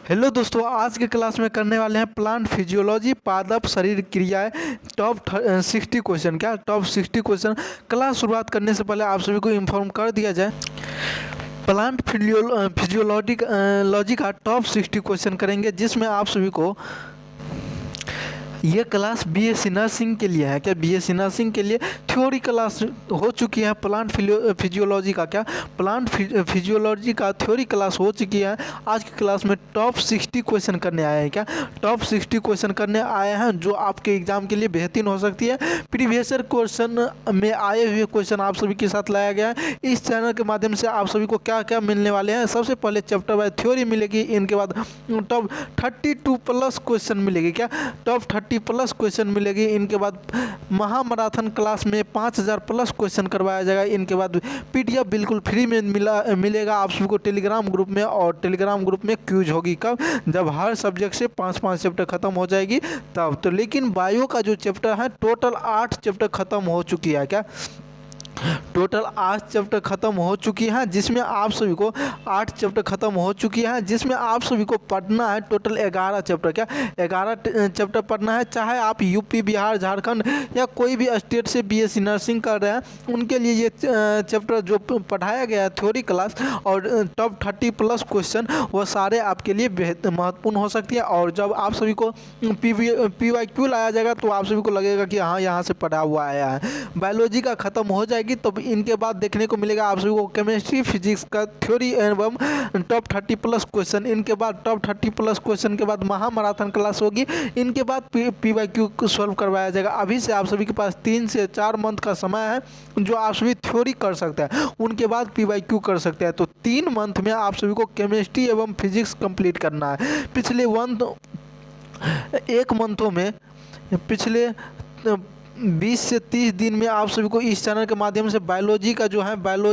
Hello दोस्तों, आज के क्लास में करने वाले हैं प्लांट फिजियोलॉजी पादप शरीर क्रियाएं टॉप 60 क्वेश्चन। क्या टॉप 60 क्वेश्चन? क्लास शुरुआत करने से पहले आप सभी को इन्फॉर्म कर दिया जाए, प्लांट फिजियोलॉजी का टॉप 60 क्वेश्चन करेंगे, जिसमें आप सभी को ये क्लास बीएससी नर्सिंग के लिए है। क्या बीएससी नर्सिंग के लिए थ्योरी क्लास हो चुकी है प्लांट फिजियोलॉजी का? क्या प्लांट फिजियोलॉजी का थ्योरी क्लास हो चुकी है। आज की क्लास में टॉप 60 क्वेश्चन करने आए हैं। क्या टॉप 60 क्वेश्चन करने आए हैं जो आपके एग्जाम के लिए बेहतरीन हो सकती है। प्रीवियस क्वेश्चन में आए हुए क्वेश्चन आप सभी के साथ लाया गया है। इस चैनल के माध्यम से आप सभी को क्या क्या मिलने वाले हैं? सबसे पहले चैप्टर वाइज थ्योरी मिलेगी, इनके बाद टॉप 32 प्लस क्वेश्चन मिलेगी। क्या टॉप 30 प्लस क्वेश्चन मिलेगी। इनके बाद महामैराथन क्लास में 5000 प्लस क्वेश्चन करवाया जाएगा। इनके बाद पीडीएफ बिल्कुल फ्री में मिलेगा आप सभी को टेलीग्राम ग्रुप में, और टेलीग्राम ग्रुप में क्यूज होगी कब? जब हर सब्जेक्ट से 5-5 चैप्टर खत्म हो जाएगी तब तो। लेकिन बायो का जो चैप्टर है टोटल 8 चैप्टर खत्म हो चुकी है। क्या टोटल 8 चैप्टर खत्म हो चुकी है, जिसमें आप सभी को 8 चैप्टर खत्म हो चुकी है, जिसमें आप सभी को पढ़ना है टोटल 11 चैप्टर। क्या 11 चैप्टर पढ़ना है। चाहे आप यूपी, बिहार, झारखंड या कोई भी स्टेट से बीएससी नर्सिंग कर रहे हैं, उनके लिए ये चैप्टर जो पढ़ाया गया है थ्योरी क्लास और टॉप 30 प्लस क्वेश्चन, वो सारे आपके लिए महत्वपूर्ण हो सकती है। और जब आप सभी को PYQ लाया जाएगा तो आप सभी को लगेगा कि हाँ, यहाँ से पढ़ा हुआ आया है। बायोलॉजी का खत्म हो जाएगी तो इनके बाद देखने को मिलेगा आप सभी को केमिस्ट्री, फिजिक्स का थ्योरी एवं टॉप 30 प्लस क्वेश्चन। इनके बाद टॉप 30 प्लस क्वेश्चन के बाद महामैराथन क्लास होगी। इनके बाद PYQ को सॉल्व करवाया जाएगा। अभी से आप सभी के पास 3 से 4 मंथ का समय है जो आप सभी थ्योरी कर सकते हैं, उनके बाद PYQ कर सकते हैं। तो 3 मंथ में आप सभी को केमिस्ट्री एवं फिजिक्स कंप्लीट करना है। पिछले 1 मंथों में पिछले 20 से 30 दिन में आप सभी को इस चैनल के माध्यम से बायोलॉजी का जो है बायो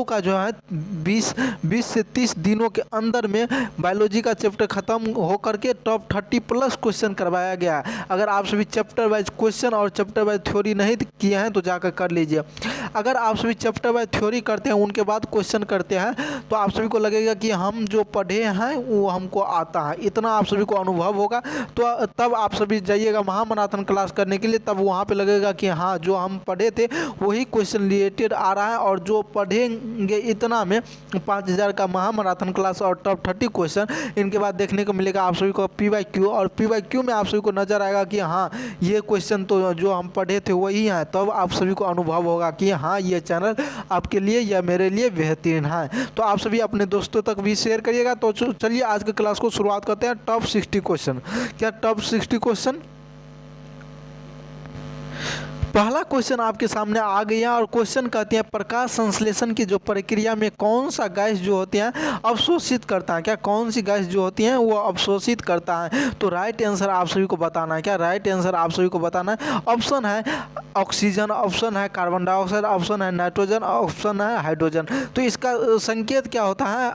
का जो है 20 से 30 दिनों के अंदर में बायोलॉजी का चैप्टर ख़त्म हो करके टॉप 30 प्लस क्वेश्चन करवाया गया है। अगर आप सभी चैप्टर वाइज क्वेश्चन और चैप्टर वाइज थ्योरी नहीं किए हैं तो जाकर कर लीजिए। अगर आप सभी चैप्टर वाइज थ्योरी करते हैं, उनके बाद क्वेश्चन करते हैं, तो आप सभी को लगेगा कि हम जो पढ़े हैं वो हमको आता है, इतना आप सभी को अनुभव होगा। तो तब आप सभी जाइएगा महामैराथन क्लास करने के लिए, तब वहाँ पे लगेगा कि हाँ, जो हम पढ़े थे वही क्वेश्चन रिलेटेड आ रहा है। और जो पढ़ेंगे इतना में 5000 का महामैराथन क्लास और टॉप 30 क्वेश्चन, इनके बाद देखने को मिलेगा आप सभी को PYQ, और PYQ में आप सभी को नजर आएगा कि हाँ, ये क्वेश्चन तो जो हम पढ़े थे वही हैं। तब आप सभी को अनुभव होगा कि हाँ, ये चैनल आपके लिए या मेरे लिए बेहतरीन है। तो आप सभी अपने दोस्तों तक भी शेयर करिएगा। तो चलिए आज के क्लास को शुरुआत करते हैं। Top 60 question. क्या टॉप 60 क्वेश्चन? पहला क्वेश्चन आपके सामने आ गया और क्वेश्चन कहते हैं प्रकाश संश्लेषण की जो प्रक्रिया में कौन सा गैस जो होती है अवशोषित करता है? क्या कौन सी गैस जो होती है वो अवशोषित करता है? तो राइट आंसर आप सभी को बताना है। क्या राइट आंसर आप सभी को बताना है? ऑप्शन है ऑक्सीजन, ऑप्शन है कार्बन डाइऑक्साइड, ऑप्शन है नाइट्रोजन, ऑप्शन है हाइड्रोजन। तो इसका संकेत क्या होता है?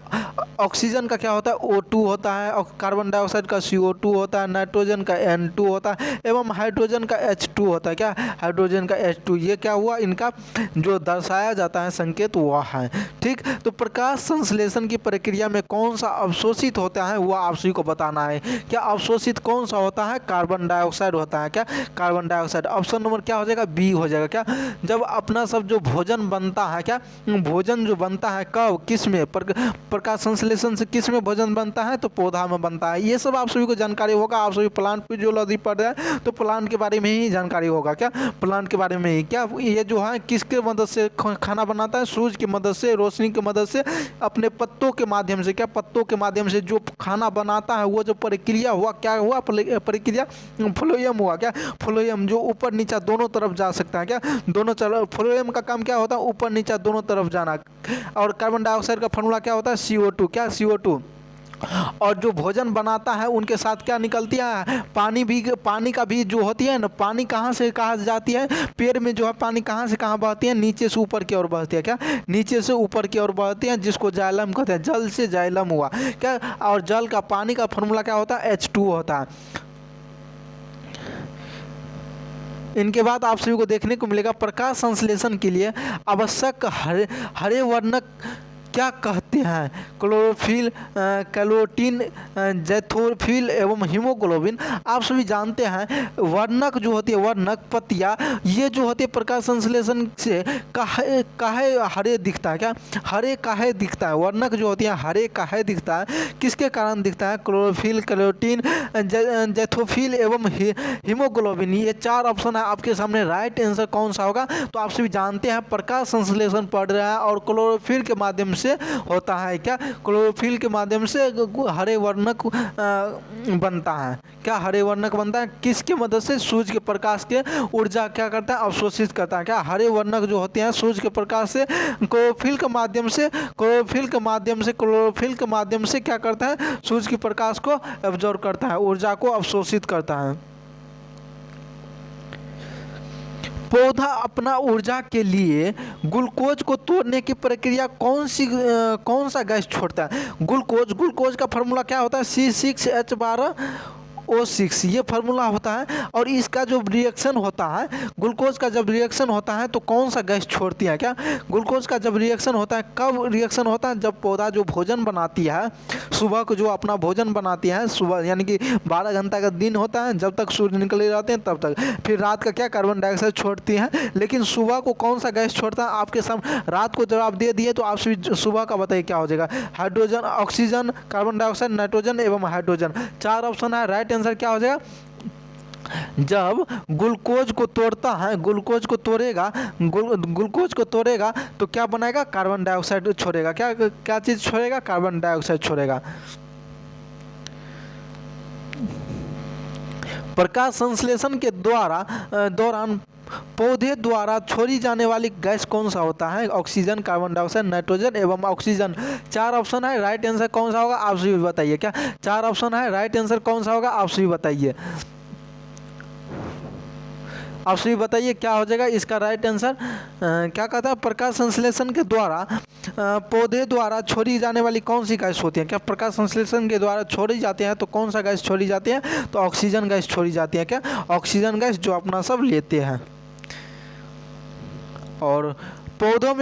ऑक्सीजन का क्या होता है? O2 होता है, और कार्बन डाइऑक्साइड का CO2 होता है, नाइट्रोजन का N2 होता है एवं हाइड्रोजन का H2 होता है। क्या हाइड्रोजन का H2, ये क्या हुआ? इनका जो दर्शाया जाता है संकेत वह है। ठीक, तो प्रकाश संश्लेषण की प्रक्रिया में कौन सा अवशोषित होता है वह आप सभी को बताना है। क्या अवशोषित कौन सा होता है? कार्बन डाइऑक्साइड होता है। क्या कार्बन डाइऑक्साइड। ऑप्शन नंबर क्या हो जाएगा? बी हो जाएगा। क्या जब अपना सब जो भोजन बनता है, क्या भोजन जो बनता है कब, किस में? प्रकाश संश्लेषण से किस में भोजन बनता है? तो पौधा में बनता है। ये सब आप सभी को जानकारी होगा। आप सभी प्लांट फिजियोलॉजी पढ़ रहे हैं तो प्लांट के बारे में ही जानकारी होगा। क्या प्लांट के बारे में ही। क्या ये जो है किसके मदद से खाना बनाता है? सूरज की मदद से, रोशनी की मदद से, अपने पत्तों के माध्यम से। क्या पत्तों के माध्यम से जो खाना बनाता है वो जो प्रक्रिया हुआ, क्या हुआ? प्रक्रिया फ्लोएम हुआ। क्या फ्लोएम जो ऊपर नीचे दोनों तरफ जा सकता है। क्या दोनों फ्लोएम का काम क्या होता है? ऊपर नीचे दोनों तरफ जाना। और कार्बन डाइऑक्साइड का फॉर्मूला क्या होता है? CO2। क्या CO2। और जो भोजन बनाता है उनके साथ क्या निकलती है? पानी का भी जो होती है ना, पानी कहाँ से कहाँ जाती है? पेड़ में जो है पानी कहाँ से कहाँ बहती है? नीचे से ऊपर की ओर बहती है। क्या नीचे से ऊपर की ओर बहती है, जिसको जाइलम कहते हैं। जल से जाइलम हुआ। क्या और जल का, पानी का फॉर्मूला क्या होता है? H2 होता है। इनके बाद आप सभी को देखने को मिलेगा प्रकाश संश्लेषण के लिए आवश्यक हरे वर्णक क्या कहते हैं? क्लोरोफिल, कैरोटीन, जैथोफिल एवं हीमोग्लोबिन। आप सभी जानते हैं वर्णक जो होती है, वर्णक पत्तियाँ, ये जो होती है प्रकाश संश्लेषण से काहे काहे हरे दिखता है। क्या हरे काहे दिखता है? वर्णक जो होती है हरे काहे दिखता है, किसके कारण दिखता है? क्लोरोफिल, कैरोटीन, जैथोफिल एवं हीमोग्लोबिन। ये 4 ऑप्शन है आपके सामने। राइट आंसर कौन सा होगा? तो आप सभी जानते हैं प्रकाश संश्लेषण पढ़ रहे हैं और क्लोरोफिल के माध्यम से होता है। क्या क्लोरोफिल के माध्यम से हरे वर्णक बनता है। क्या हरे वर्णक बनता है? किसकी मदद से? सूर्य के प्रकाश के ऊर्जा क्या करता है? अवशोषित करता है। क्या हरे वर्णक जो होते हैं सूर्य के प्रकाश से क्लोरोफिल के माध्यम से क्या करता है? सूर्य के प्रकाश को एब्जॉर्ब करता है, ऊर्जा को अवशोषित करता है। पौधा अपना ऊर्जा के लिए ग्लूकोज को तोड़ने की प्रक्रिया कौन सा गैस छोड़ता है? ग्लूकोज का फार्मूला क्या होता है? C6H12O6, ये फार्मूला होता है। और इसका जो रिएक्शन होता है, ग्लूकोज का जब रिएक्शन होता है तो कौन सा गैस छोड़ती है? क्या ग्लूकोज का जब रिएक्शन होता है, कब रिएक्शन होता है? जब पौधा जो भोजन बनाती है, सुबह को जो अपना भोजन बनाती है, सुबह यानी कि 12 घंटा का दिन होता है, जब तक सूर्य निकले रहते हैं तब तक। फिर रात का क्या कार्बन डाइऑक्साइड छोड़ती है, लेकिन सुबह को कौन सा गैस छोड़ता है? आपके सामने रात को जवाब दे दिए तो आप सुबह का बताइए क्या हो जाएगा? Hydrogen, oxygen, carbon dioxide, nitrogen एवं हाइड्रोजन। 4 ऑप्शन है। राइट आंसर क्या हो जाएगा? जब ग्लूकोज को तोड़ता है, ग्लूकोज को तोड़ेगा तो क्या बनाएगा? कार्बन डाइऑक्साइड छोड़ेगा। क्या चीज छोड़ेगा? कार्बन डाइऑक्साइड छोड़ेगा। प्रकाश संश्लेषण के दौरान पौधे द्वारा छोड़ी जाने वाली गैस कौन सा होता है? ऑक्सीजन, कार्बन डाइऑक्साइड, नाइट्रोजन एवं ऑक्सीजन। 4 ऑप्शन है। राइट आंसर कौन सा होगा? आप सभी बताइए। क्या 4 ऑप्शन है? राइट आंसर कौन सा होगा? आप सभी बताइए। आप सभी बताइए क्या हो जाएगा इसका राइट आंसर? क्या कहता है? प्रकाश संश्लेषण के द्वारा पौधे द्वारा छोड़ी जाने वाली कौन सी गैस होती है? क्या प्रकाश संश्लेषण के द्वारा छोड़ी जाते हैं तो कौन सा गैस छोड़ी जाती है? तो ऑक्सीजन गैस छोड़ी जाती है। क्या ऑक्सीजन गैस जो अपना सब लेते हैं। और पौधों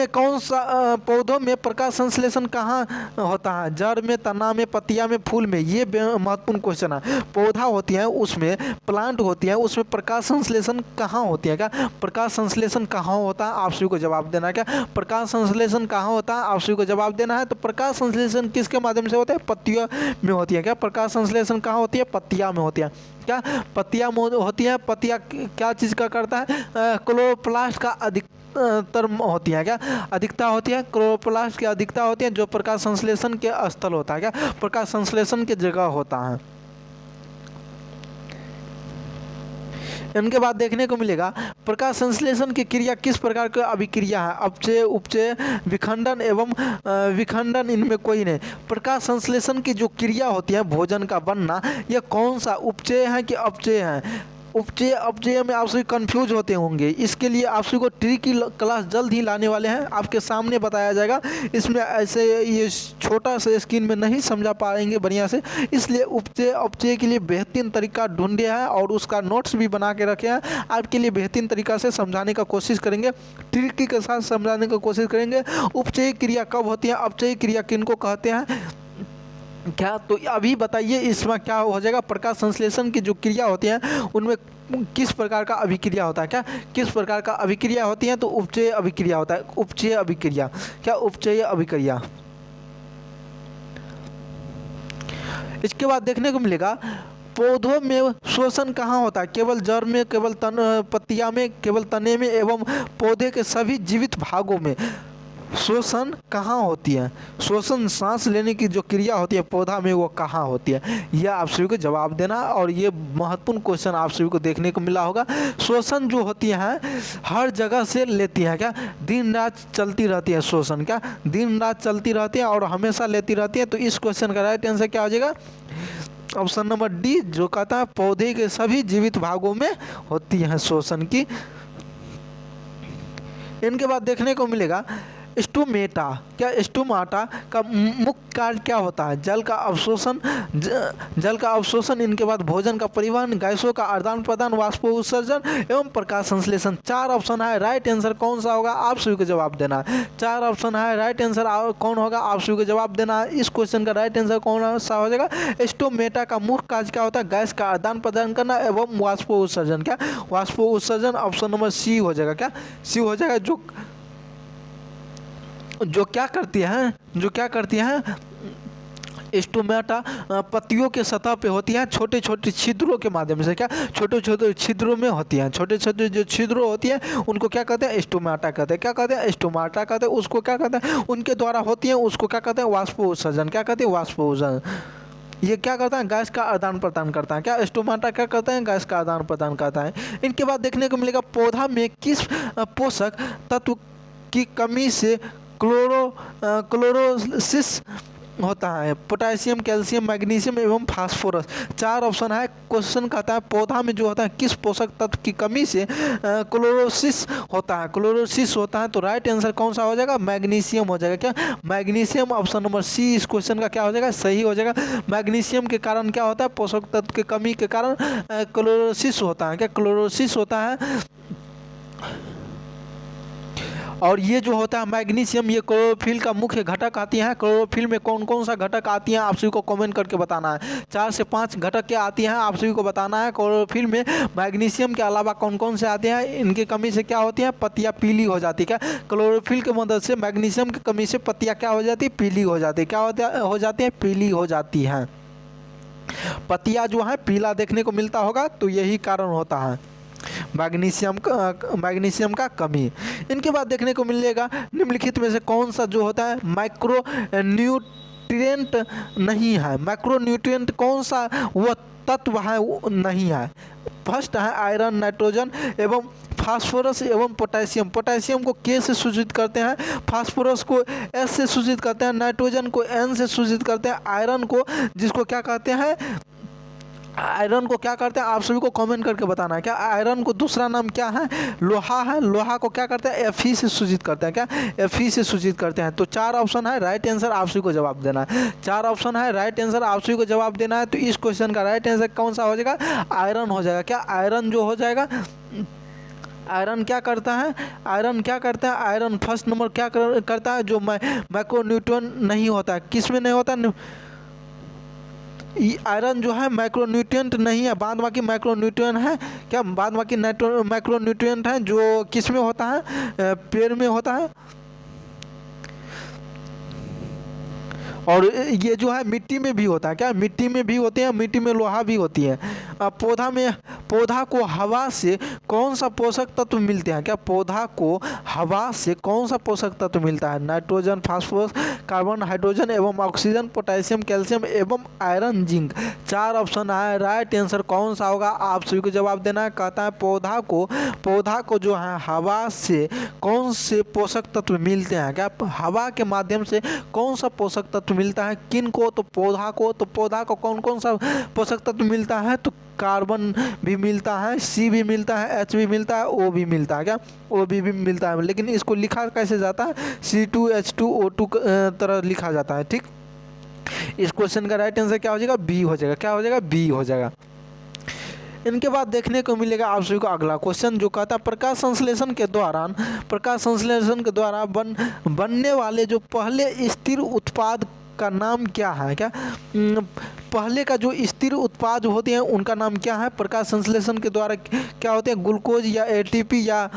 में प्रकाश संश्लेषण कहाँ होता है? जड़ में, तना में, पत्तियां में, फूल में। ये महत्वपूर्ण क्वेश्चन है। पौधा होती है उसमें, प्लांट होती है उसमें प्रकाश संश्लेषण कहाँ होती है? क्या प्रकाश संश्लेषण कहाँ होता है? आप सभी को जवाब देना है। क्या प्रकाश संश्लेषण कहाँ होता है? आप सभी को जवाब देना है। तो प्रकाश संश्लेषण किसके माध्यम से होता है? पत्तियों में होती है। क्या प्रकाश संश्लेषण कहाँ होती है? पत्तियां में होती है। क्या पत्तियां होती है? पत्तियां क्या चीज का करता है? क्लोरोप्लास्ट का अधिकतर होती है। क्या अधिकता होती है? क्लोरोप्लास्ट की अधिकता होती है जो प्रकाश संश्लेषण के स्थल होता है। क्या प्रकाश संश्लेषण की जगह होता है। इनके बाद देखने को मिलेगा प्रकाश संश्लेषण की क्रिया किस प्रकार की अभिक्रिया है? अपचय, उपचय, विखंडन एवं विखंडन, इनमें कोई नहीं। प्रकाश संश्लेषण की जो क्रिया होती है भोजन का बनना, यह कौन सा उपचय है कि अपचय है? उपचय अपचय में आप सभी कंफ्यूज होते होंगे। इसके लिए आप सभी को ट्रिकी क्लास जल्द ही लाने वाले हैं, आपके सामने बताया जाएगा। इसमें ऐसे ये छोटा सा स्क्रीन में नहीं समझा पाएंगे बढ़िया से, इसलिए उपचय अपचय के लिए बेहतरीन तरीका ढूंढे हैं और उसका नोट्स भी बना के रखे हैं। आपके लिए बेहतरीन तरीका से समझाने का कोशिश करेंगे, ट्रिकी के साथ समझाने की कोशिश करेंगे। उपचय क्रिया कब होती है? अपचय क्रिया किनको कहते हैं? क्या तो अभी बताइए इसमें क्या हो जाएगा? प्रकाश संश्लेषण की जो क्रिया होती है उनमें किस प्रकार का अभिक्रिया होता है? क्या किस प्रकार का अभिक्रिया होती है? तो उपचय अभिक्रिया होता है। उपचय अभिक्रिया। क्या उपचय अभिक्रिया। इसके बाद देखने को मिलेगा पौधों में श्वसन कहाँ होता है? केवल जड़ में, केवल पत्तियां में, केवल तने में एवं पौधे के सभी जीवित भागों में श्वसन कहाँ होती है? श्वसन सांस लेने की जो क्रिया होती है पौधा में वो कहाँ होती है? यह आप सभी को जवाब देना। और ये महत्वपूर्ण क्वेश्चन आप सभी को देखने को मिला होगा। श्वसन जो होती है हर जगह से लेती है। क्या दिन रात चलती रहती है? श्वसन क्या दिन रात चलती रहती है और हमेशा लेती रहती है? तो इस क्वेश्चन का राइट आंसर क्या हो जाएगा? ऑप्शन नंबर डी, जो कहता है पौधे के सभी जीवित भागों में होती है श्वसन की। इनके बाद देखने को मिलेगा स्टोमेटा, क्या स्टोमाटा का मुख्य कार्य क्या होता है? जल का अवशोषण, जल का अवशोषण, इनके बाद भोजन का परिवहन, गैसों का आदान प्रदान, वाष्प उत्सर्जन एवं प्रकाश संश्लेषण। 4 ऑप्शन है, राइट आंसर कौन सा होगा आप सभी को जवाब देना है। 4 ऑप्शन है, राइट आंसर कौन होगा आप सभी को जवाब देना है। इस क्वेश्चन का राइट आंसर कौन सा हो जाएगा? स्टोमेटा का मुख्य कार्य क्या होता है? गैस का आदान प्रदान करना एवं वाष्प उत्सर्जन। क्या वाष्प उत्सर्जन? ऑप्शन नंबर सी हो जाएगा। क्या सी हो जाएगा? जो क्या करती है, जो क्या करती है स्टोमेटा पत्तियों के सतह पे होती है छोटे छोटे छिद्रों के माध्यम से। क्या छोटे छोटे छिद्रों में होती हैं, छोटे छोटे जो छिद्रों होती हैं उनको क्या कहते हैं? स्टोमेटा कहते हैं। क्या कहते हैं? स्टोमेटा कहते हैं। उसको क्या कहते हैं? उनके द्वारा होती है उसको क्या कहते हैं? वाष्प उत्सर्जन। क्या कहते हैं? वाष्प उत्सर्जन। ये क्या करता है? गैस का आदान प्रदान करता है। क्या स्टोमेटा क्या करता है? गैस का आदान प्रदान करता है। इनके बाद देखने को मिलेगा पौधा में किस पोषक तत्व की कमी से क्लोरोसिस होता है? पोटेशियम, कैल्शियम, मैग्नीशियम एवं फास्फोरस। 4 ऑप्शन है। क्वेश्चन कहता है पौधा में जो होता है किस पोषक तत्व की कमी से क्लोरोसिस होता है? क्लोरोसिस होता है तो राइट आंसर कौन सा हो जाएगा? मैग्नीशियम हो जाएगा। क्या मैग्नीशियम? ऑप्शन नंबर सी इस क्वेश्चन का क्या हो जाएगा? सही हो जाएगा। मैग्नीशियम के कारण क्या होता है? पोषक तत्व की कमी के कारण क्लोरोसिस होता है। क्या क्लोरोसिस होता है? और ये जो होता है मैग्नीशियम, ये क्लोरोफिल का मुख्य घटक आती है। क्लोरोफिल में कौन कौन सा घटक आती हैं आप सभी को कमेंट करके बताना है। 4 से 5 घटक क्या आती हैं आप सभी को बताना है। क्लोरोफिल में मैग्नीशियम के अलावा कौन कौन से आते हैं? इनकी कमी से क्या होती है? पत्तियां पीली हो जाती है। क्या क्लोरोफिल की मदद से मैग्नीशियम की कमी से पत्तियां क्या हो जाती है? पीली हो जाती है। क्या हो जाती है? पीली हो जाती हैं। पत्तियां जो है पीला देखने को मिलता होगा तो यही कारण होता है मैग्नीशियम का कमी। इनके बाद देखने को मिलेगा निम्नलिखित में से कौन सा जो होता है माइक्रो न्यूट्रिएंट नहीं है? माइक्रो न्यूट्रिएंट कौन सा वो तत्व है वो नहीं है? फर्स्ट है आयरन, नाइट्रोजन एवं फास्फोरस एवं पोटेशियम। पोटेशियम को के से सूचित करते हैं, फास्फोरस को एस से सूचित करते हैं, नाइट्रोजन को एन से सूचित करते हैं, आयरन को जिसको क्या कहते हैं? आयरन को क्या करते हैं आप सभी को कमेंट करके बताना है। क्या आयरन को दूसरा नाम क्या है? लोहा है। लोहा को क्या करते हैं? Fe से सूचित करते हैं। क्या Fe से सूचित करते हैं। तो 4 ऑप्शन है, राइट आंसर आप सभी को जवाब देना है। 4 ऑप्शन है, राइट आंसर आप सभी को जवाब देना है। तो इस क्वेश्चन का राइट आंसर कौन सा हो जाएगा? आयरन हो जाएगा। क्या आयरन जो हो जाएगा? आयरन क्या करता है? आयरन क्या करता है? आयरन फर्स्ट नंबर क्या करता है? जो माइक्रोन्यूट्रिएंट नहीं होता है। किस में नहीं होता? आयरन जो है माइक्रोन्यूट्रिएंट नहीं है, बाद बाकी माइक्रोन्यूट्रिएंट है। क्या बाद बाकी माइक्रोन्यूट्रिएंट है जो किस में होता है? पेड़ में होता है। और ये जो है मिट्टी में भी होता है। क्या मिट्टी में भी होते हैं? मिट्टी में लोहा भी होती है। पौधा को हवा से कौन सा पोषक तत्व मिलते हैं? क्या पौधा को हवा से कौन सा पोषक तत्व मिलता है? नाइट्रोजन, फास्फोरस, कार्बन, हाइड्रोजन एवं ऑक्सीजन, पोटेशियम, कैल्शियम एवं आयरन, जिंक। 4 ऑप्शन है, राइट आंसर कौन सा होगा आप सभी को जवाब देना है। कहता है पौधा को जो है हवा से कौन से पोषक तत्व मिलते हैं? क्या हवा के माध्यम से कौन सा पोषक तत्व मिलता है? किन को? तो पौधा को। तो पौधा को कौन कौन सा पोषक तत्व मिलता है? तो कार्बन भी मिलता है, सी भी मिलता है, एच भी मिलता है, ओ भी मिलता है। क्या ओ भी मिलता है। लेकिन इसको लिखा कैसे जाता है? C2H2O2 तरह लिखा जाता है। ठीक, इस क्वेश्चन का राइट आंसर क्या हो जाएगा? बी हो जाएगा। क्या हो जाएगा? बी हो जाएगा। इनके बाद देखने को मिलेगा आप सभी को अगला क्वेश्चन जो कहता है प्रकाश संश्लेषण के द्वारा बनने वाले जो पहले स्थिर उत्पाद का नाम क्या है? क्या पहले का जो स्थिर उत्पाद होते हैं उनका नाम क्या है? प्रकाश संश्लेषण के द्वारा क्या होते हैं? ग्लूकोज या ATP या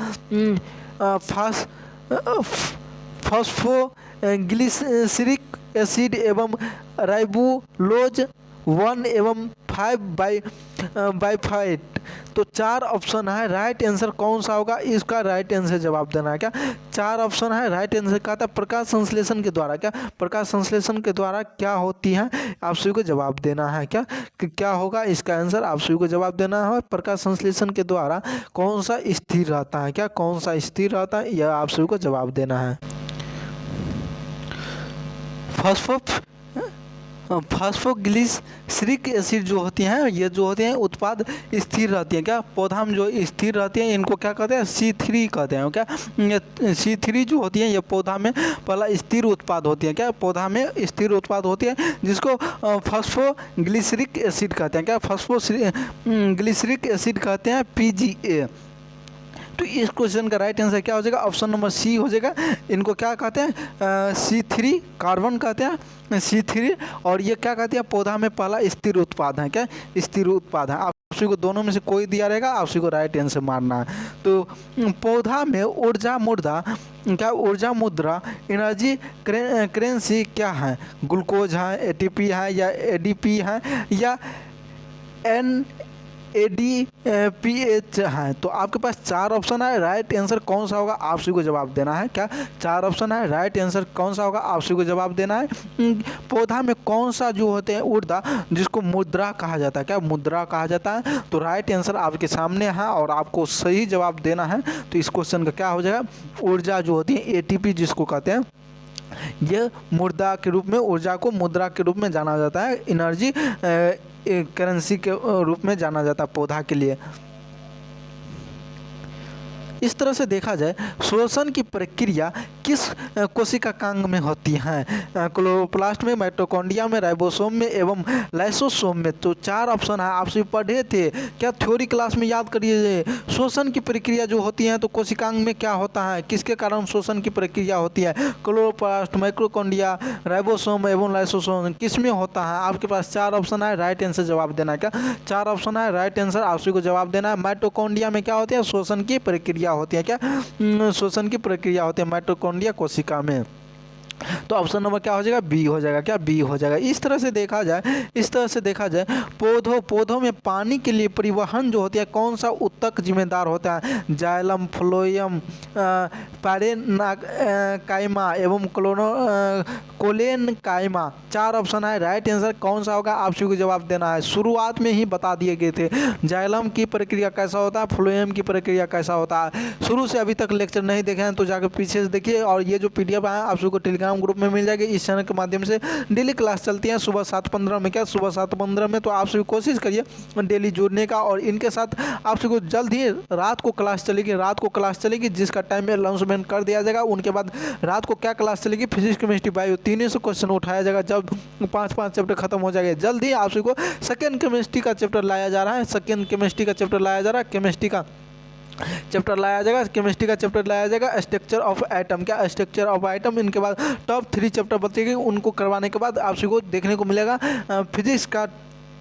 फॉस्फोग्लिसरिक एसिड एवं राइबोलोज 1 एवं 5 बाइफाइट। तो 4 ऑप्शन है, राइट आंसर कौन सा होगा? इसका राइट आंसर जवाब देना है। क्या 4 ऑप्शन है, राइट आंसर कहता है प्रकाश संश्लेषण के द्वारा। क्या प्रकाश संश्लेषण के द्वारा क्या होती है आप सभी को जवाब देना है। क्या होगा इसका आंसर आप सभी को जवाब देना है। प्रकाश संश्लेषण के द्वारा कौन सा स्थिर रहता है? क्या कौन सा स्थिर रहता है यह आप सभी को जवाब देना है। फास्फोग्लिसरिक एसिड जो होती हैं, ये जो होते हैं उत्पाद स्थिर रहती हैं। क्या पौधा में जो स्थिर रहती हैं इनको क्या कहते हैं, C3 कहते हैं। क्या C3 जो होती है ये पौधा में पहला स्थिर उत्पाद होती है। क्या पौधा में स्थिर उत्पाद होती है जिसको फास्फोग्लिसरिक एसिड कहते हैं। क्या फास्फोग्लिसरिक एसिड कहते हैं, PGA। तो इस क्वेश्चन का राइट आंसर क्या हो जाएगा, ऑप्शन नंबर सी हो जाएगा। इनको क्या कहते हैं, C3 कार्बन कहते हैं, C3। और ये क्या कहते हैं, पौधा में पहला स्थिर उत्पाद है। क्या स्थिर उत्पाद है। आप सभी को दोनों में से कोई दिया रहेगा, आप सभी को राइट आंसर मारना है। तो पौधा में ऊर्जा मुद्रा एनर्जी करेंसी क्या है, ग्लूकोज है, ATP है, या ADP है, या NADPH है। तो आपके पास 4 ऑप्शन है, राइट आंसर कौन सा होगा आप सभी को जवाब देना है। क्या 4 ऑप्शन है, राइट आंसर कौन सा होगा आप सभी को जवाब देना है। पौधा में कौन सा जो होते हैं ऊर्जा जिसको मुद्रा कहा जाता है, क्या मुद्रा कहा जाता है। तो राइट आंसर आपके सामने है और आपको सही जवाब देना है। तो इस क्वेश्चन का क्या हो जाएगा, ऊर्जा जो होती है ATP जिसको कहते हैं, ये मुद्रा के रूप में, ऊर्जा को मुद्रा के रूप में जाना जाता है, एनर्जी करेंसी के रूप में जाना जाता है पौधा के लिए। इस तरह से देखा जाए श्वसन की प्रक्रिया किस कोशिकांग में होती है, क्लोरोप्लास्ट में, माइटोकॉन्ड्रिया में, राइबोसोम में एवं लाइसोसोम में। तो 4 ऑप्शन है, आप सभी पढ़े थे क्या थ्योरी क्लास में, याद करिए। श्वसन की प्रक्रिया जो होती है तो कोशिकांग में क्या होता है, किसके कारण श्वसन की प्रक्रिया होती है, क्लोरोप्लास्ट, माइटोकॉन्ड्रिया, राइबोसोम एवं लाइसोसोम, किस में होता है। आपके पास 4 ऑप्शन है, राइट आंसर जवाब देना है। क्या 4 ऑप्शन है, राइट आंसर आप सभी को जवाब देना है। माइटोकॉन्ड्रिया में क्या होती है, श्वसन की प्रक्रिया होती है। क्या श्वसन की प्रक्रिया होती है माइटोकॉन्ड्रिया कोशिका में। तो ऑप्शन नंबर क्या हो जाएगा, बी हो जाएगा। क्या बी हो जाएगा। इस तरह से देखा जाए पौधों में पानी के लिए परिवहन जो होती है कौन सा ऊतक जिम्मेदार होता है, जाइलम, फ्लोएम, पैरेन्काइमा एवं कोलेनकाइमा। 4 ऑप्शन है, राइट आंसर कौन सा होगा आप सभी को जवाब देना है। शुरुआत में ही बता दिए गए थे जाइलम की प्रक्रिया कैसा होता है, फ्लोएम की प्रक्रिया कैसा होता है। शुरू से अभी तक लेक्चर नहीं देखे हैं तो जाकर पीछे से देखिए। और ये जो PDF है आप सभी को टेलीग्राम ग्रुप में मिल जाएगी। इस चैनल के माध्यम से डेली क्लास चलती है सुबह 7:15 में। क्या सुबह 7:15 में। तो आप सभी कोशिश करिए डेली जुड़ने का। और इनके साथ आप सभी को जल्द ही रात को क्लास चलेगी, जिसका टाइम में अनाउंसमेंट कर दिया जाएगा। उनके बाद रात को क्या क्लास चलेगी, फिजिक्स, केमिस्ट्री, बायो, तीनों से क्वेश्चन उठाया जाएगा जब 5 चैप्टर खत्म हो जाएंगे। जल्द ही आप सभी को सेकेंड केमिस्ट्री का चैप्टर लाया जा रहा है, केमिस्ट्री का चैप्टर लाया जाएगा। केमिस्ट्री का चैप्टर लाया जाएगा स्ट्रक्चर ऑफ एटम। क्या स्ट्रक्चर ऑफ एटम। इनके बाद टॉप 3 चैप्टर बचेंगे, उनको करवाने के बाद आप सभी को देखने को मिलेगा फिजिक्स का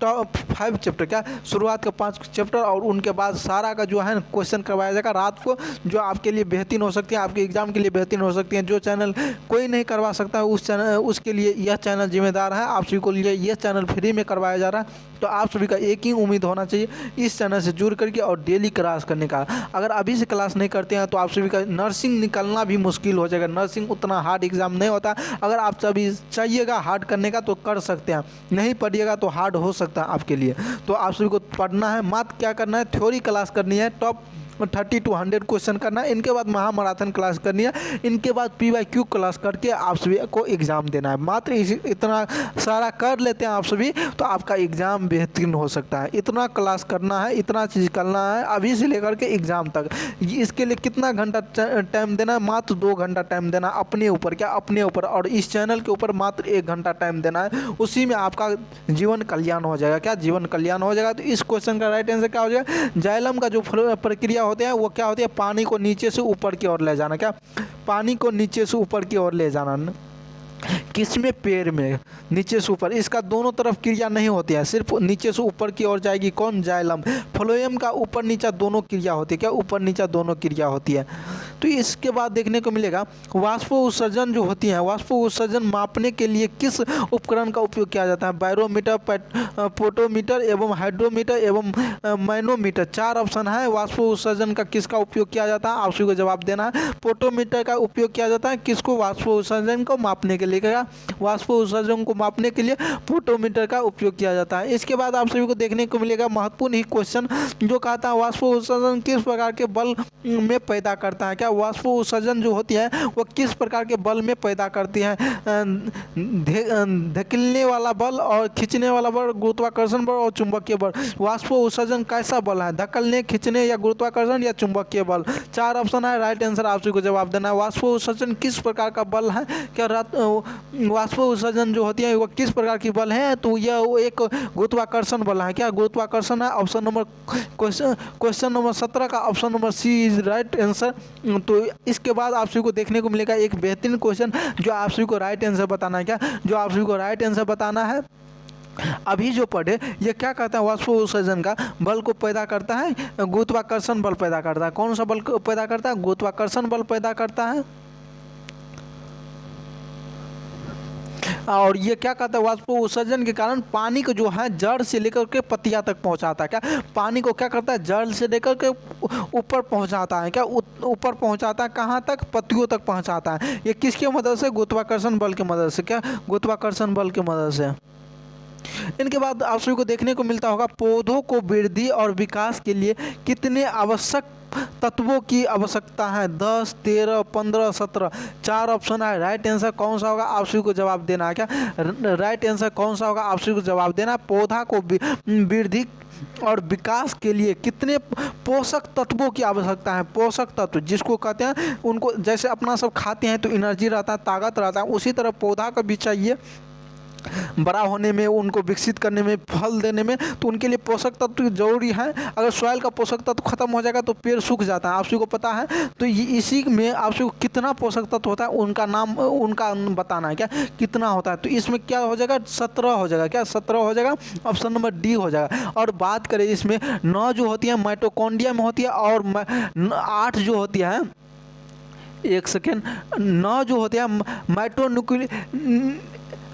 टॉप 5 चैप्टर। क्या शुरुआत का 5 चैप्टर और उनके बाद सारा का जो है क्वेश्चन करवाया जाएगा रात को, जो आपके लिए बेहतरीन हो सकती है, आपके एग्जाम के लिए बेहतरीन हो सकती हैं। जो चैनल कोई नहीं करवा सकता है उस चैनल, उसके लिए यह चैनल जिम्मेदार है। आप सभी को लिए यह चैनल फ्री में करवाया जा रहा है। तो आप सभी का एक ही उम्मीद होना चाहिए, इस चैनल से जुड़ करके और डेली क्लास करने का। अगर अभी से क्लास नहीं करते हैं तो आप सभी का नर्सिंग निकलना भी मुश्किल हो जाएगा। नर्सिंग उतना हार्ड एग्जाम नहीं होता। अगर आप सभी चाहिएगा हार्ड करने का तो कर सकते हैं, नहीं पढ़िएगा तो हार्ड हो सकता है आपके लिए। तो आप सभी को पढ़ना है, मात्र क्या करना है, थ्योरी क्लास करनी है, टॉप 30 to 100 क्वेश्चन करना है। इनके बाद महामैराथन क्लास करनी है। इनके बाद PYQ क्लास करके आप सभी को एग्ज़ाम देना है। मात्र इतना सारा कर लेते हैं आप सभी तो आपका एग्ज़ाम बेहतरीन हो सकता है। इतना क्लास करना है, इतना चीज़ करना है अभी से लेकर के एग्ज़ाम तक। इसके लिए कितना घंटा टाइम देना है, मात्र 2 घंटा टाइम देना है अपने ऊपर। क्या अपने ऊपर। और इस चैनल के ऊपर मात्र 1 घंटा टाइम देना है, उसी में आपका जीवन कल्याण हो जाएगा। क्या जीवन कल्याण हो जाएगा। तो इस क्वेश्चन का राइट आंसर क्या हो जाएगा, जाइलम का जो प्रक्रिया होते हैं वो क्या होती है, पानी को नीचे से ऊपर की ओर ले जाना। क्या पानी को नीचे से ऊपर की ओर ले जाना। किसमें, पेड़ में नीचे से ऊपर। इसका दोनों तरफ क्रिया नहीं होती है, सिर्फ नीचे से ऊपर की ओर जाएगी। कौन, जाइलम। फ्लोएम का ऊपर नीचा दोनों क्रिया होती है। क्या ऊपर नीचा दोनों क्रिया होती है। तो इसके बाद देखने को मिलेगा वाष्प उत्सर्जन जो होती है, वाष्प उत्सर्जन मापने के लिए किस उपकरण का उपयोग किया जाता है, बैरोमीटर, पोटोमीटर एवं हाइड्रोमीटर एवं मैनोमीटर। 4 ऑप्शन है। वाष्प उत्सर्जन का किसका उपयोग किया जाता है आप सभी को जवाब देना है। पोटोमीटर का उपयोग किया जाता है किसको, वाष्प उत्सर्जन को मापने के लिए। क्या वाष्प उत्सर्जन को मापने के लिए पोटोमीटर का उपयोग किया जाता है। इसके बाद आप सभी को देखने को मिलेगा महत्वपूर्ण ही क्वेश्चन जो कहता है वाष्प उत्सर्जन किस प्रकार के बल में पैदा करता है। क्या क्या वाष्प उत्सर्जन जो होती है वो किस प्रकार के बल में पैदा करती है? धकेलने वाला बल और खींचने वाला बल, गुरुत्वाकर्षण बल और चुंबकीय बल। वाष्प उत्सर्जन कैसा बल है? धकेलने, खींचने या गुरुत्वाकर्षण या चुंबकीय बल। 4 ऑप्शन है, राइट आंसर आप सभी को जवाब देना है। वाष्प उत्सर्जन किस प्रकार का बल है? क्या वाष्प उत्सर्जन जो होती है वो किस प्रकार की बल है? तो यह एक गुरुत्वाकर्षण बल है। क्या गुरुत्वाकर्षण है? ऑप्शन नंबर क्वेश्चन नंबर 17 का option number C is right answer. तो इसके बाद आप सभी को देखने को मिलेगा एक बेहतरीन क्वेश्चन जो आप सभी को राइट आंसर बताना है। क्या जो आप सभी को राइट आंसर बताना है? अभी जो पढ़े ये क्या कहता है? वाष्प उत्सर्जन का बल को पैदा करता है, गुरुत्वाकर्षण बल पैदा करता है। कौन सा बल पैदा करता है? गुरुत्वाकर्षण बल पैदा करता है। और ये क्या कहता है? वाष्प उत्सर्जन के कारण पानी को जो है जड़ से लेकर के पत्तियां तक पहुंचाता है। क्या पानी को क्या करता है? जड़ से लेकर के ऊपर पहुंचाता है। क्या ऊपर पहुंचाता है? कहाँ तक? पत्तियों तक पहुंचाता है। ये किसकी मदद से? गुरुत्वाकर्षण बल की मदद से। क्या गुरुत्वाकर्षण बल की मदद से। इनके बाद आप सभी को देखने को मिलता होगा पौधों को वृद्धि और विकास के लिए कितने आवश्यक तत्वों की आवश्यकता है? 10, 13, 15, 17। 4 ऑप्शन है, राइट आंसर कौन सा होगा? आप सभी को जवाब देना है। क्या राइट आंसर कौन सा होगा? आप सभी को जवाब देना है। पौधा को वृद्धि और विकास के लिए कितने पोषक तत्वों की आवश्यकता है? पोषक तत्व जिसको कहते हैं, उनको जैसे अपना सब खाते हैं तो एनर्जी रहता है, ताकत रहता है, उसी तरह पौधा को भी चाहिए बड़ा होने में, उनको विकसित करने में, फल देने में। तो उनके लिए पोषक तत्व जरूरी है। अगर सॉइल का पोषक तत्व खत्म हो जाएगा तो पेड़ सूख जाता है, आप सभी को पता है। तो इसी में आप सभी को कितना पोषक तत्व होता है उनका नाम, उनका बताना है। क्या कितना होता है? तो इसमें क्या हो जाएगा? 17 हो जाएगा। क्या 17 हो जाएगा? ऑप्शन नंबर डी हो जाएगा। और बात करें इसमें 9 जो होती है माइटोकॉन्ड्रिया में होती है और 8 जो होती है, एक सेकेंड, 9 जो होते हैं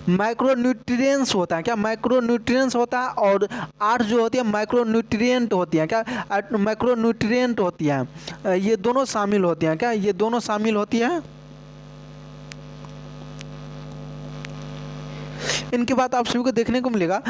माइक्रोन्यूट्रिएंट्स होता है। क्या माइक्रोन्यूट्रिएंट्स होता है? और 8 जो होती है माइक्रोन्यूट्रिएंट होती है। क्या माइक्रोन्यूट्रिएंट होती है। ये दोनों शामिल होती हैं। क्या ये दोनों शामिल होती है? इनके बाद आप सभी को देखने को मिलेगा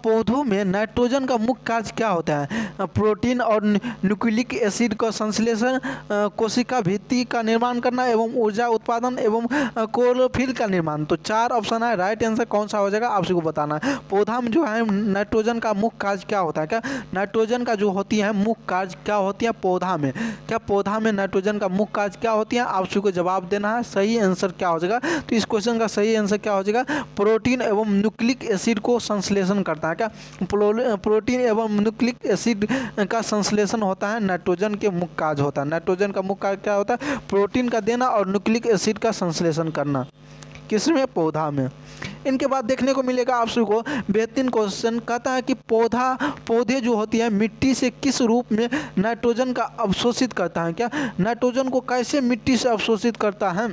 पौधों में नाइट्रोजन का मुख्य कार्य क्या होता है? प्रोटीन और न्यूक्लिक एसिड का संश्लेषण, कोशिका भित्ति का निर्माण करना एवं ऊर्जा उत्पादन एवं क्लोरोफिल का निर्माण। तो 4 ऑप्शन है, राइट आंसर कौन सा हो जाएगा? आप सभी को बताना है। पौधा में जो है नाइट्रोजन का मुख्य कार्य क्या होता है? क्या नाइट्रोजन का जो होती है मुख्य कार्य क्या होती है पौधा में? क्या पौधा में नाइट्रोजन का मुख्य कार्य क्या होती है? आप सभी को जवाब देना है। सही आंसर क्या हो जाएगा? तो इस क्वेश्चन का सही आंसर क्या हो जाएगा? प्रोटीन एवं न्यूक्लिक एसिड को संश्लेषण करता है। क्या प्रोटीन एवं न्यूक्लिक एसिड का संश्लेषण होता है, नाइट्रोजन के मुख्य कार्य होता है। नाइट्रोजन का मुख्य कार्य क्या होता है? प्रोटीन का देना और न्यूक्लिक एसिड का संश्लेषण करना। किसमें? पौधा में। इनके बाद देखने को मिलेगा आप सभी को बेहतरीन क्वेश्चन, कहता है कि पौधे जो होती है मिट्टी से किस रूप में नाइट्रोजन का अवशोषित करता है? क्या नाइट्रोजन को कैसे मिट्टी से अवशोषित करता है?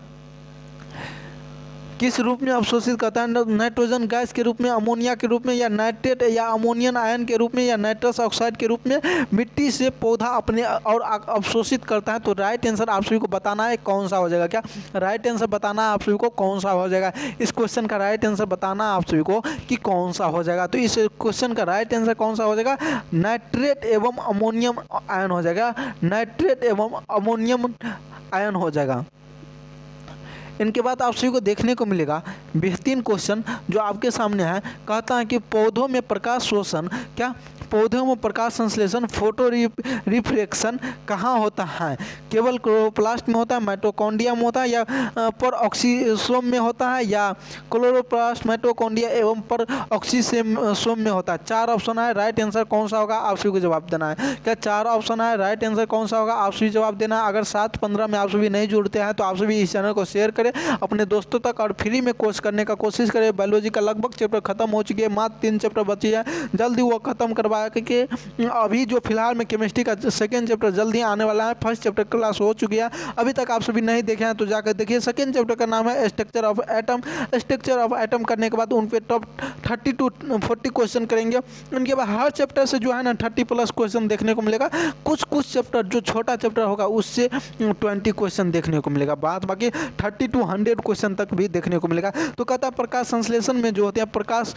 किस रूप में अवशोषित करता है? नाइट्रोजन गैस के रूप में, अमोनिया के रूप में, या नाइट्रेट या अमोनियन आयन के रूप में, या नाइट्रस ऑक्साइड के रूप में मिट्टी से पौधा अपने और अवशोषित करता है। तो राइट आंसर आप सभी को बताना है कौन सा हो जाएगा। क्या राइट आंसर बताना है आप सभी को कौन सा हो जाएगा? इस क्वेश्चन का राइट आंसर बताना है आप सभी को कि कौन सा हो जाएगा। तो इस क्वेश्चन का राइट आंसर कौन सा हो जाएगा? नाइट्रेट एवं अमोनियम आयन हो जाएगा। नाइट्रेट एवं अमोनियम आयन हो जाएगा। इनके बाद आप सभी को देखने को मिलेगा बेहतरीन क्वेश्चन जो आपके सामने है, कहता है कि पौधों में प्रकाश शोषण, क्या पौधों में प्रकाश संश्लेषण, फोटो रिफ्लेक्शन कहाँ होता है? केवल क्लोरोप्लास्ट में होता है, माइटोकॉन्ड्रिया में होता है, या पर ऑक्सीसोम में होता है, या क्लोरोप्लास्ट, माइटोकॉन्ड्रिया एवं पर ऑक्सीसोम में होता है? 4 ऑप्शन है, राइट आंसर कौन सा होगा? आप सभी को जवाब देना है। क्या 4 ऑप्शन है, राइट आंसर कौन सा होगा? आप सभी जवाब देना है। अगर 7-15 में आप सभी नहीं जुड़ते हैं तो आप सभी इस चैनल को शेयर करें अपने दोस्तों तक और फ्री में कोर्स करने का कोशिश करें। बायोलॉजी का लगभग चैप्टर खत्म हो चुकी है, मात्र 3 चैप्टर बची है, जल्दी वो खत्म करवा के अभी जो फिलहाल में केमिस्ट्री का 2nd चैप्टर जल्दी आने वाला है। 1st चैप्टर क्लास हो चुकी है, अभी तक आप सभी नहीं देखे हैं तो जाकर देखिए। 2nd चैप्टर का नाम है structure of atom. Structure of atom करने के बाद उन पे टॉप 30 to 40 क्वेश्चन करेंगे। उनके बाद हर चैप्टर से जो है ना 30+ क्वेश्चन देखने को मिलेगा। कुछ चैप्टर जो छोटा चैप्टर होगा उससे 20 क्वेश्चन देखने को मिलेगा, बाकी 30 to 100 क्वेश्चन तक भी देखने को मिलेगा। तो कहता है प्रकाश संश्लेषण में जो होते हैं प्रकाश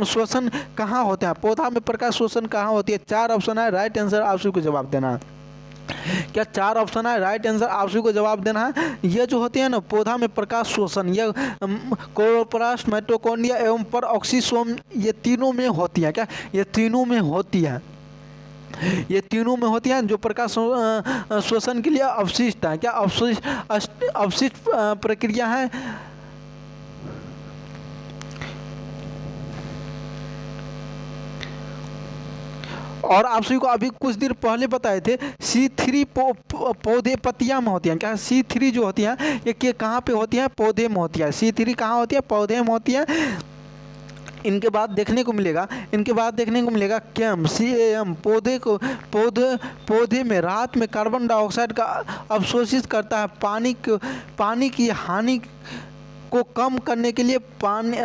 शोषण कहाँ होते हैं? पौधा में प्रकाश शोषण कहाँ होती है? 4 ऑप्शन है, राइट आंसर आप सभी को जवाब देना है। क्या 4 ऑप्शन है, राइट आंसर आप सभी को जवाब देना है। ये जो होती है ना पौधा में प्रकाश शोषण, ये क्लोरोप्लास्ट, माइटोकॉन्ड्रिया एवं परऑक्सीसोम, ये तीनों में होती है। क्या ये तीनों में होती है, ये तीनों में होती हैं जो प्रकाश शोषण के लिए अवशिष्ट है। क्या अवशिष्ट प्रक्रिया है। और आप सभी को अभी कुछ देर पहले बताए थे C3 पौधे पत्तियां में होती हैं। क्या C3 जो होती हैं ये कहाँ पे होती है, पौधे में होती है। C3 कहाँ होती है, पौधे में होती है। इनके बाद देखने को मिलेगा, कैम CAM पौधे में रात में कार्बन डाइऑक्साइड का अवशोषित करता है। पानी की हानि को कम करने के लिए,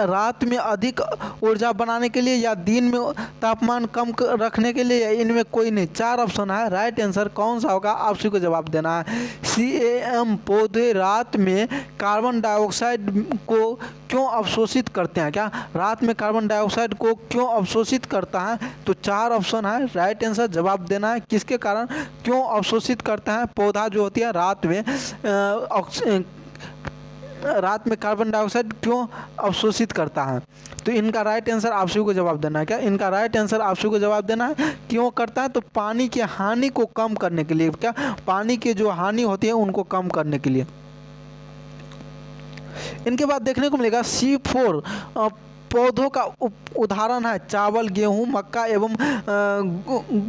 रात में अधिक ऊर्जा बनाने के लिए, या दिन में तापमान कम रखने के लिए, इनमें कोई नहीं। 4 ऑप्शन है, राइट आंसर कौन सा होगा आप सभी को जवाब देना है। CAM पौधे रात में कार्बन डाइऑक्साइड को क्यों अवशोषित करते हैं। क्या रात में कार्बन डाइऑक्साइड को क्यों अवशोषित करता है, तो 4 ऑप्शन है, राइट आंसर जवाब देना है। किसके कारण क्यों अवशोषित करता है, पौधा जो होती है रात में कार्बन डाइऑक्साइड क्यों अवशोषित करता है। तो इनका राइट आंसर आप सभी को जवाब देना है। क्या इनका राइट आंसर आप सभी को जवाब देना है, क्यों करता है, तो पानी की हानि को कम करने के लिए। क्या पानी की जो हानि होती है उनको कम करने के लिए। इनके बाद देखने को मिलेगा C4 पौधों का उदाहरण है चावल, गेहूं, मक्का एवं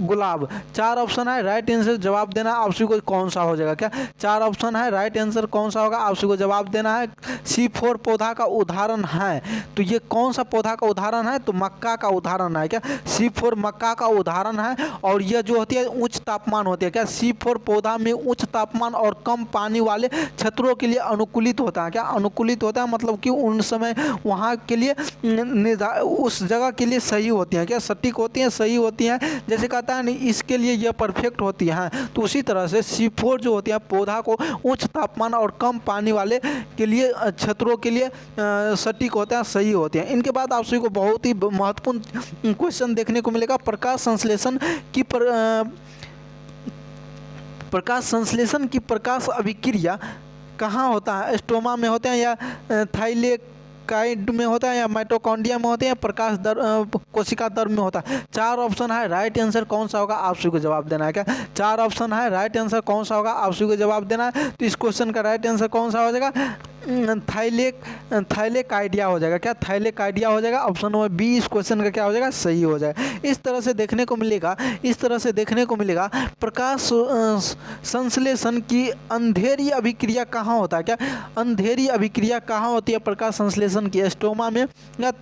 गुलाब। 4 ऑप्शन है, राइट आंसर जवाब देना आप सभी को कौन सा हो जाएगा। क्या 4 ऑप्शन है, राइट आंसर कौन सा होगा आप सभी को जवाब देना है। C4 पौधा का उदाहरण है, तो ये कौन सा पौधा का उदाहरण है, तो मक्का का उदाहरण है। क्या C4 मक्का का उदाहरण है, और यह जो होती है उच्च तापमान होती है। क्या C4 पौधा में उच्च तापमान और कम पानी वाले क्षेत्रों के लिए अनुकूलित होता है। क्या अनुकूलित होता है मतलब कि उन समय वहाँ के लिए उस जगह के लिए सही होती हैं। क्या सटीक होती हैं, सही होती हैं, जैसे कहता है नहीं इसके लिए यह परफेक्ट होती हैं। तो उसी तरह से C4 जो होती है पौधा को उच्च तापमान और कम पानी वाले के लिए क्षेत्रों के लिए सटीक होते हैं, सही होते हैं। इनके बाद आप सभी को बहुत ही महत्वपूर्ण क्वेश्चन देखने को मिलेगा। प्रकाश अभिक्रिया कहाँ होता है, स्टोमा में होते हैं, या थाइलेकाइड में होता है, या माइटोकॉन्ड्रिया में होते हैं, प्रकाश कोशिका द्रव में होता है। 4 ऑप्शन है, राइट आंसर कौन सा होगा आप सभी को जवाब देना है। क्या 4 ऑप्शन है, राइट आंसर कौन सा होगा आप सभी को जवाब देना है। तो इस क्वेश्चन का राइट आंसर कौन सा हो जाएगा, थाइलेकाइडिया हो जाएगा। क्या थाइलेकाइडिया हो जाएगा, ऑप्शन नंबर बी इस क्वेश्चन का क्या हो जाएगा, सही हो जाएगा। इस तरह से देखने को मिलेगा प्रकाश संश्लेषण की अंधेरी अभिक्रिया कहाँ होता है। क्या अंधेरी अभिक्रिया कहाँ होती है प्रकाश संश्लेषण की, स्टोमा में, या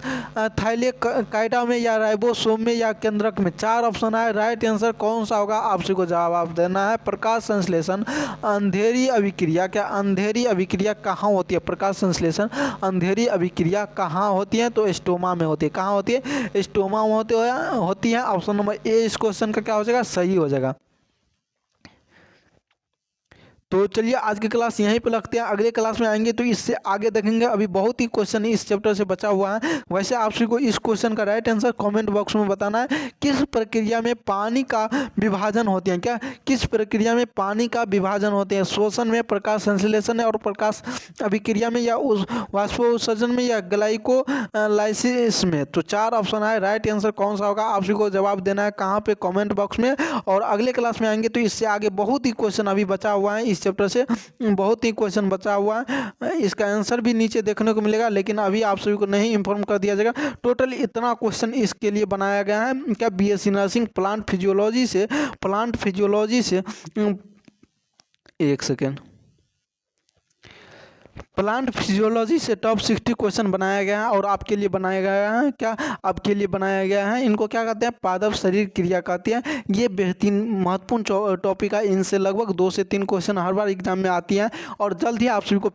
थाइलेकाइडा में, या राइबोसोम में, या केंद्रक में। 4 ऑप्शन है, राइट आंसर कौन सा होगा आप सभी को जवाब देना है। प्रकाश संश्लेषण अंधेरी अभिक्रिया, क्या अंधेरी अभिक्रिया कहाँ होती है, प्रकाश संश्लेषण अंधेरी अभिक्रिया कहाँ होती है, तो स्टोमा में होती है। कहाँ होती है, स्टोमा में होती है। ऑप्शन नंबर ए इस क्वेश्चन का क्या हो जाएगा, सही हो जाएगा। तो चलिए आज की क्लास यहीं पे लगते हैं, अगले क्लास में आएंगे तो इससे आगे देखेंगे। अभी बहुत ही क्वेश्चन इस चैप्टर से बचा हुआ है। वैसे आप सभी को इस क्वेश्चन का राइट आंसर कमेंट बॉक्स में बताना है। किस प्रक्रिया में पानी का विभाजन होते हैं, क्या किस प्रक्रिया में पानी का विभाजन होते हैं, शोषण में, प्रकाश संश्लेषण में, और प्रकाश अभिक्रिया में, या वाष्पोत्सर्जन में, या ग्लाइकोलाइसिस में। तो 4 ऑप्शन है, राइट आंसर कौन सा होगा आप सभी को जवाब देना है। कहाँ पे, कमेंट बॉक्स में। और अगले क्लास में आएंगे तो इससे आगे बहुत ही क्वेश्चन अभी बचा हुआ है, इस चैप्टर से बहुत ही क्वेश्चन बचा हुआ है। इसका आंसर भी नीचे देखने को मिलेगा, लेकिन अभी आप सभी को नहीं इन्फॉर्म कर दिया जाएगा। टोटल इतना क्वेश्चन इसके लिए बनाया गया है। क्या BSc नर्सिंग प्लांट फिजियोलॉजी से एक सेकेंड, प्लांट फिजियोलॉजी से टॉप 60 क्वेश्चन बनाया गया है, और आपके लिए बनाया गया है। क्या आपके लिए बनाया गया है, इनको क्या कहते हैं, पादप शरीर क्रिया कहते हैं। ये बेहतरीन महत्वपूर्ण टॉपिक है। इनसे लगभग 2 से 3 क्वेश्चन हर बार एग्जाम में आती हैं, और जल्द ही आप सभी को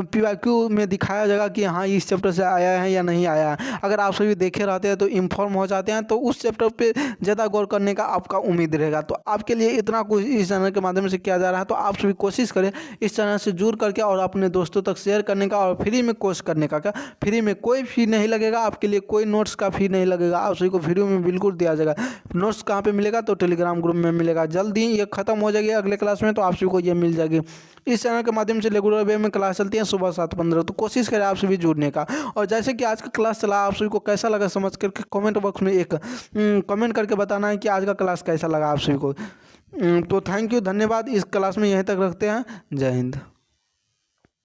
PYQ में दिखाया जाएगा कि हाँ इस चैप्टर से आया है या नहीं आया है। अगर आप सभी देखे रहते हैं तो इन्फॉर्म हो जाते हैं, तो उस चैप्टर पर ज़्यादा गौर करने का आपका उम्मीद रहेगा। तो आपके लिए इतना कुछ इस चैनल के माध्यम से किया जा रहा है, तो आप सभी कोशिश करें इस चैनल से जुड़ कर करके और अपने दोस्तों तक शेयर करने का और फ्री में कोर्स करने का। क्या फ्री में, कोई फ़ी नहीं लगेगा आपके लिए, कोई नोट्स का फ़ी नहीं लगेगा, आप सभी को फ्री में बिल्कुल दिया जाएगा। नोट्स कहाँ पे मिलेगा? तो टेलीग्राम ग्रुप में मिलेगा। जल्द ही ये खत्म हो जाएगी अगले क्लास में, तो आप सभी को ये मिल जाएगी। इस चैनल के माध्यम से रेगुलर वे में क्लास चलती है सुबह 7:15, तो कोशिश करें आप सभी जुड़ने का। और जैसे कि आज का क्लास चला, आप सभी को कैसा लगा समझ करके कमेंट बॉक्स में एक कमेंट करके बताना है कि आज का क्लास कैसा लगा आप सभी को। तो थैंक यू, धन्यवाद। इस क्लास में यहीं तक रखते हैं। जय हिंद।